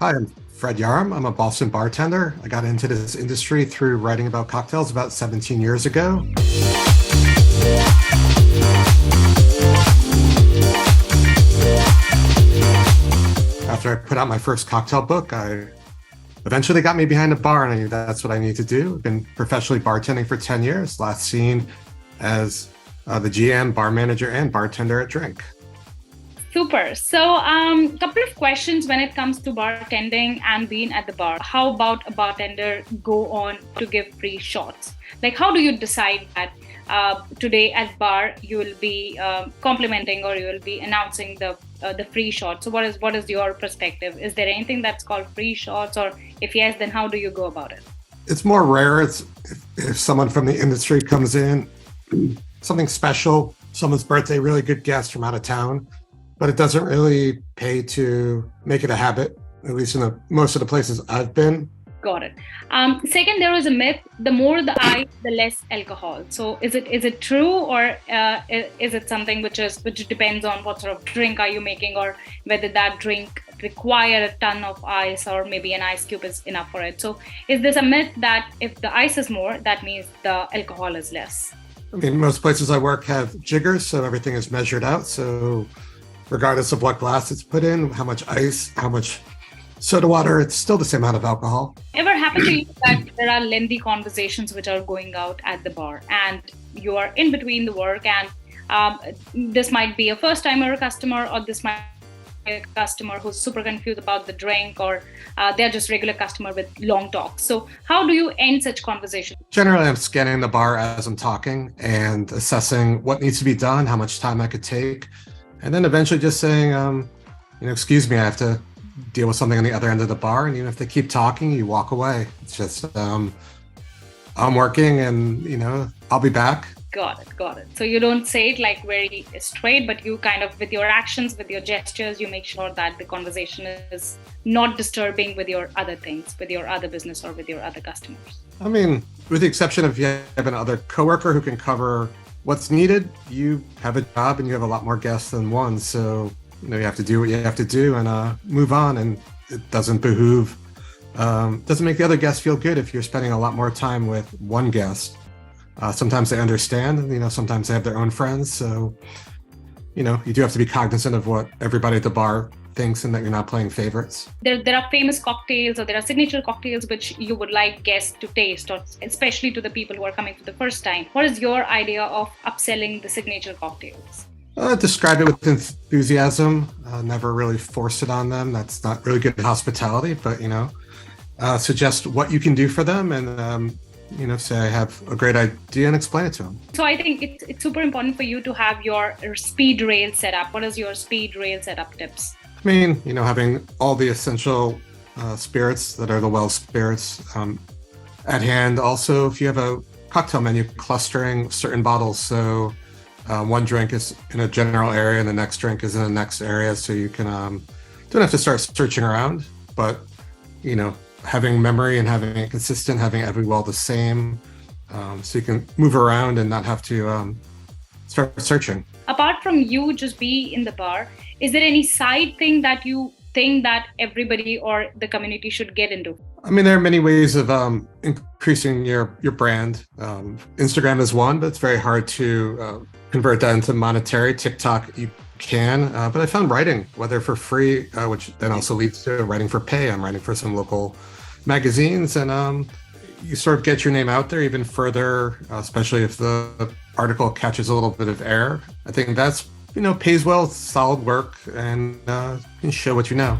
Hi, I'm Fred Yarm. I'm a Boston bartender. I got into this industry through writing about cocktails about 17 years ago. After I put out my first cocktail book, I eventually got me behind a bar, and I knew that's what I need to do. I've been professionally bartending for 10 years, last seen as the GM, bar manager, and bartender at Drink. Super. So, couple of questions when it comes to bartending and being at the bar. How about a bartender go on to give free shots? Like, how do you decide that today at bar you will be complimenting or you will be announcing the free shot? So, what is your perspective? Is there anything that's called free shots, or if yes, then how do you go about it? It's more rare. If someone from the industry comes in, something special, someone's birthday, really good guest from out of town. But it doesn't really pay to make it a habit, at least in most of the places I've been. Got it. Second, there is a myth: the more the ice, the less alcohol. So, is it true, or is it something which depends on what sort of drink are you making, or whether that drink require a ton of ice, or maybe an ice cube is enough for it? So, is this a myth that if the ice is more, that means the alcohol is less? I mean, most places I work have jiggers, so everything is measured out. So, regardless of what glass it's put in, how much ice, how much soda water, it's still the same amount of alcohol. Ever happen to you that there are lengthy conversations which are going out at the bar, and you are in between the work, and this might be a first-timer customer, or this might be a customer who's super confused about the drink, or they're just regular customer with long talks. So how do you end such conversations? Generally, I'm scanning the bar as I'm talking and assessing what needs to be done, how much time I could take. And then eventually just saying, excuse me, I have to deal with something on the other end of the bar. And even if they keep talking, you walk away. It's just, I'm working and, I'll be back. Got it. So you don't say it like very straight, but you kind of, with your actions, with your gestures, you make sure that the conversation is not disturbing with your other things, with your other business or with your other customers. I mean, with the exception of you have another coworker who can cover what's needed, you have a job and you have a lot more guests than one. So, you have to do what you have to do and move on. And it doesn't make the other guests feel good if you're spending a lot more time with one guest. Sometimes they understand, sometimes they have their own friends. So, you do have to be cognizant of what everybody at the bar thinks and that you're not playing favorites. There are famous cocktails, or there are signature cocktails which you would like guests to taste, or especially to the people who are coming for the first time. What is your idea of upselling the signature cocktails? Describe it with enthusiasm. Never really force it on them. That's not really good hospitality, but suggest what you can do for them and say I have a great idea and explain it to them. So I think it's super important for you to have your speed rail set up. What is your speed rail setup tips? I mean, having all the essential spirits that are the well spirits at hand. Also, if you have a cocktail menu, clustering certain bottles. So one drink is in a general area and the next drink is in the next area. So you can don't have to start searching around, but, having memory and having it consistent, having every well the same, so you can move around and not have to start searching. Apart from you just be in the bar, is there any side thing that you think that everybody or the community should get into? I mean, there are many ways of increasing your brand. Instagram is one, but it's very hard to convert that into monetary. TikTok, you can, but I found writing, whether for free, which then also leads to writing for pay. I'm writing for some local magazines, and you sort of get your name out there even further, especially if the article catches a little bit of air. I think that's, pays well, solid work, and you can show what you know.